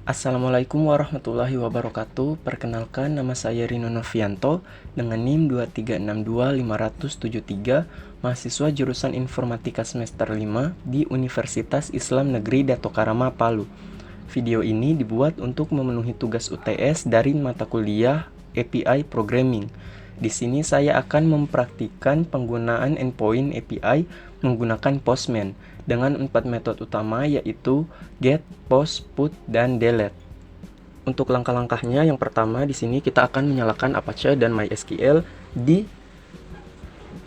Assalamualaikum warahmatullahi wabarakatuh. Perkenalkan, nama saya Rino Novianto dengan NIM 2362573, mahasiswa jurusan Informatika semester 5 di Universitas Islam Negeri Dato Karama, Palu. Video ini dibuat untuk memenuhi tugas UTS dari mata kuliah API Programming. Di sini saya akan mempraktikkan penggunaan endpoint API menggunakan Postman dengan 4 metode utama, yaitu get, post, put, dan delete. Untuk langkah-langkahnya, yang pertama di sini kita akan menyalakan Apache dan MySQL di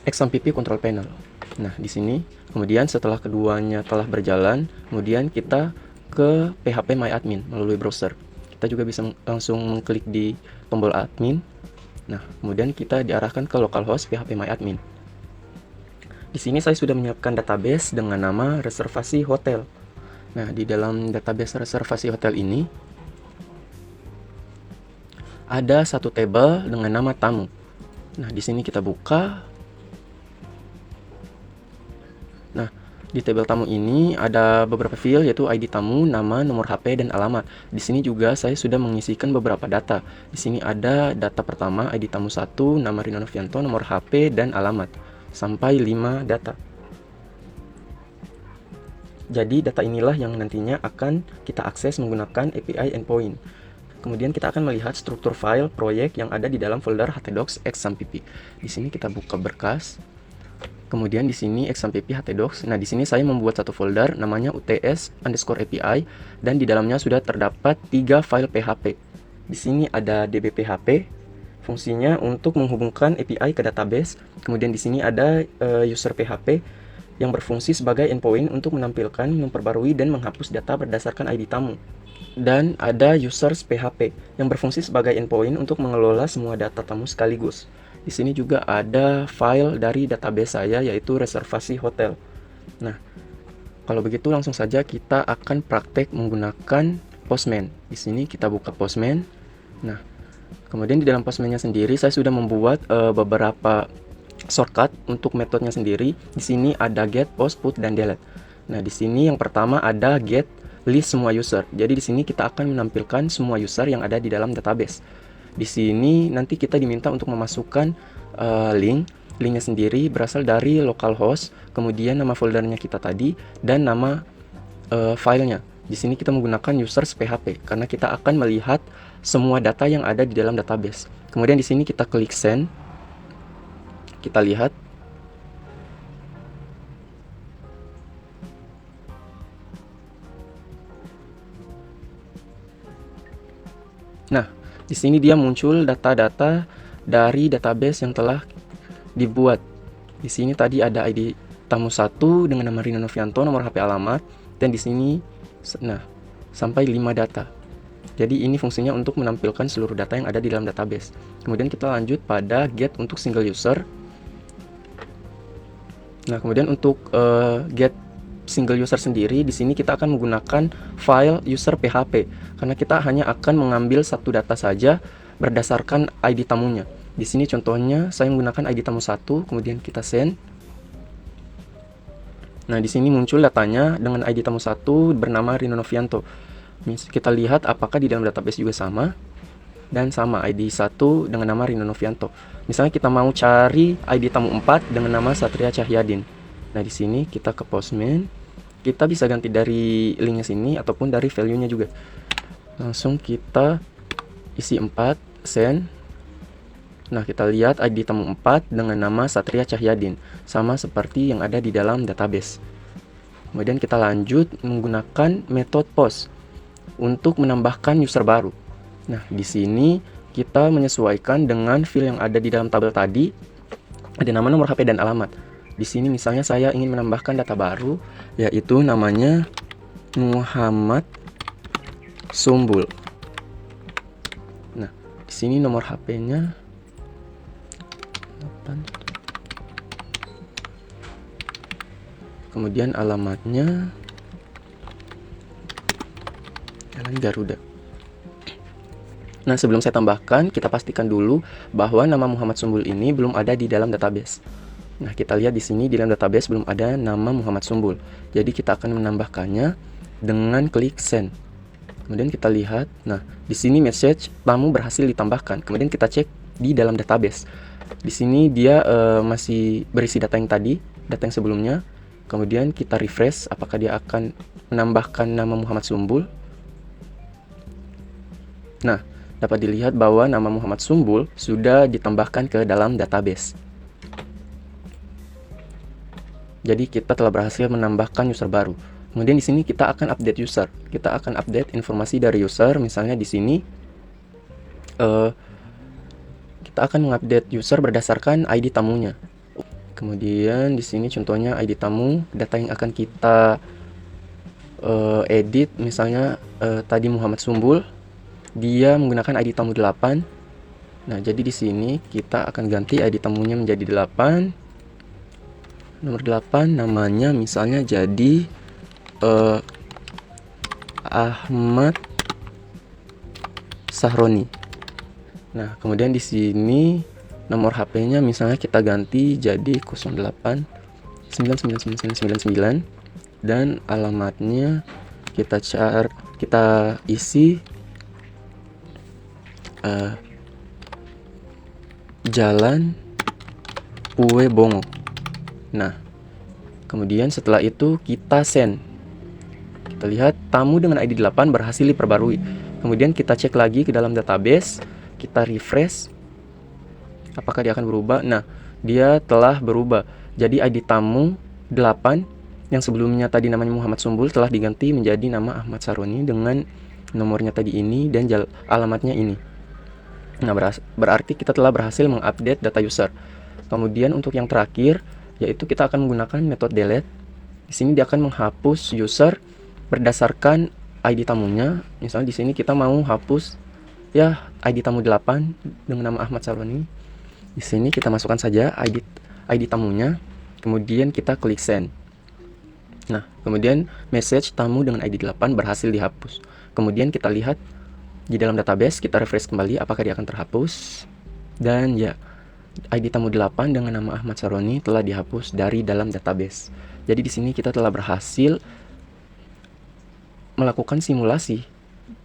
XAMPP Control Panel. Nah, di sini kemudian setelah keduanya telah berjalan, kemudian kita ke phpMyAdmin melalui browser. Kita juga bisa langsung mengklik di tombol admin. Nah, kemudian kita diarahkan ke localhost phpMyAdmin. Di sini saya sudah menyiapkan database dengan nama reservasi hotel. Nah, di dalam database reservasi hotel ini ada satu tabel dengan nama tamu. Nah, di sini kita buka. Nah, di tabel tamu ini ada beberapa field, yaitu ID tamu, nama, nomor HP, dan alamat. Di sini juga saya sudah mengisikan beberapa data. Di sini ada data pertama, ID tamu 1, nama Rino Novianto, nomor HP, dan alamat. Sampai 5 data. Jadi data inilah yang nantinya akan kita akses menggunakan API endpoint. Kemudian kita akan melihat struktur file proyek yang ada di dalam folder htdocs XAMPP. Di sini kita buka berkas. Kemudian di sini XAMPP htdocs. Nah, di sini saya membuat satu folder namanya UTS_API dan di dalamnya sudah terdapat 3 file PHP. Di sini ada dbphp, fungsinya untuk menghubungkan API ke database. Kemudian di sini ada user PHP yang berfungsi sebagai endpoint untuk menampilkan, memperbarui, dan menghapus data berdasarkan ID tamu. Dan ada users PHP yang berfungsi sebagai endpoint untuk mengelola semua data tamu sekaligus. Di sini juga ada file dari database saya, yaitu reservasi hotel. Nah, kalau begitu langsung saja kita akan praktek menggunakan Postman. Di sini kita buka Postman. Nah, kemudian di dalam Postman-nya sendiri saya sudah membuat beberapa shortcut untuk metodenya sendiri. Di sini ada get, post, put, dan delete. Nah, di sini yang pertama ada get list semua user. Jadi di sini kita akan menampilkan semua user yang ada di dalam database. Di sini nanti kita diminta untuk memasukkan linknya sendiri berasal dari localhost, kemudian nama foldernya kita tadi, dan nama filenya. Di sini kita menggunakan users PHP karena kita akan melihat semua data yang ada di dalam database. Kemudian di sini kita klik send. Kita lihat. Nah, di sini dia muncul data-data dari database yang telah dibuat. Di sini tadi ada ID tamu 1 dengan nama Rino Novianto, nomor HP, alamat, dan di sini sampai 5 data. Jadi ini fungsinya untuk menampilkan seluruh data yang ada di dalam database. Kemudian kita lanjut pada get untuk single user. Nah, kemudian untuk get single user sendiri, di sini kita akan menggunakan file user PHP karena kita hanya akan mengambil satu data saja berdasarkan ID tamunya. Di sini contohnya saya menggunakan ID tamu 1, kemudian kita send. Nah, di sini muncul datanya dengan ID tamu 1 bernama Rino Novianto. Kita lihat apakah di dalam database juga sama. Dan sama, ID 1 dengan nama Rino Novianto. Misalnya kita mau cari ID tamu 4 dengan nama Satria Cahyadin. Nah, di sini kita ke Postman. Kita bisa ganti dari linknya sini ataupun dari value-nya juga. Langsung kita isi 4, send. Nah, kita lihat ID tamu 4 dengan nama Satria Cahyadin, sama seperti yang ada di dalam database. Kemudian kita lanjut menggunakan metode post untuk menambahkan user baru. Nah, di sini kita menyesuaikan dengan field yang ada di dalam tabel tadi. Ada nama, nomor HP, dan alamat. Di sini misalnya saya ingin menambahkan data baru, yaitu namanya Muhammad Sumbul. Nah, di sini nomor HP-nya 8. Kemudian alamatnya Jalan Garuda. Nah, sebelum saya tambahkan, kita pastikan dulu bahwa nama Muhammad Sumbul ini belum ada di dalam database. Nah, kita lihat di sini di dalam database belum ada nama Muhammad Sumbul. Jadi kita akan menambahkannya dengan klik send. Kemudian kita lihat, nah di sini message tamu berhasil ditambahkan. Kemudian kita cek di dalam database. Di sini dia masih berisi data yang tadi, data yang sebelumnya. Kemudian kita refresh, apakah dia akan menambahkan nama Muhammad Sumbul. Nah, dapat dilihat bahwa nama Muhammad Sumbul sudah ditambahkan ke dalam database. Jadi kita telah berhasil menambahkan user baru. Kemudian di sini kita akan update user. Kita akan update informasi dari user. Misalnya di sini kita akan mengupdate user berdasarkan ID tamunya. Kemudian di sini contohnya ID tamu, data yang akan kita edit. Misalnya tadi Muhammad Sumbul, dia menggunakan ID tamu 8. Nah, jadi di sini kita akan ganti ID tamunya menjadi 8. Nomor 8 namanya misalnya jadi Ahmad Sahroni. Nah, kemudian di sini nomor HP-nya misalnya kita ganti jadi 08 999999 dan alamatnya kita isi Jalan Uwe Bongo. Nah, kemudian setelah itu kita send. Kita lihat tamu dengan ID 8 berhasil diperbarui. Kemudian kita cek lagi ke dalam database, kita refresh. Apakah dia akan berubah? Nah, dia telah berubah. Jadi ID tamu 8 yang sebelumnya tadi namanya Muhammad Sumbul telah diganti menjadi nama Ahmad Saroni dengan nomornya tadi ini dan alamatnya ini. Nah, berarti kita telah berhasil mengupdate data user. Kemudian untuk yang terakhir, yaitu kita akan menggunakan metode delete. Di sini dia akan menghapus user berdasarkan ID tamunya. Misalnya di sini kita mau hapus ya ID tamu 8 dengan nama Ahmad Saroni. Di sini kita masukkan saja ID tamunya, kemudian kita klik send. Nah, kemudian message tamu dengan ID 8 berhasil dihapus. Kemudian kita lihat di dalam database, kita refresh kembali apakah dia akan terhapus. Dan ya, ID tamu 8 dengan nama Ahmad Saroni telah dihapus dari dalam database. Jadi di sini kita telah berhasil melakukan simulasi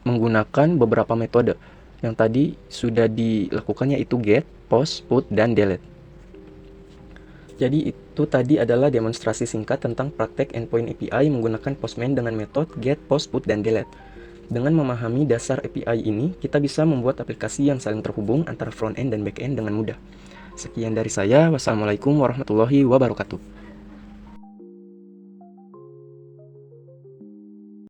menggunakan beberapa metode yang tadi sudah dilakukan, yaitu get, post, put, dan delete. Jadi itu tadi adalah demonstrasi singkat tentang praktek endpoint API menggunakan Postman dengan metode get, post, put, dan delete. Dengan memahami dasar API ini, kita bisa membuat aplikasi yang saling terhubung antara front-end dan back-end dengan mudah. Sekian dari saya. Wassalamualaikum warahmatullahi wabarakatuh.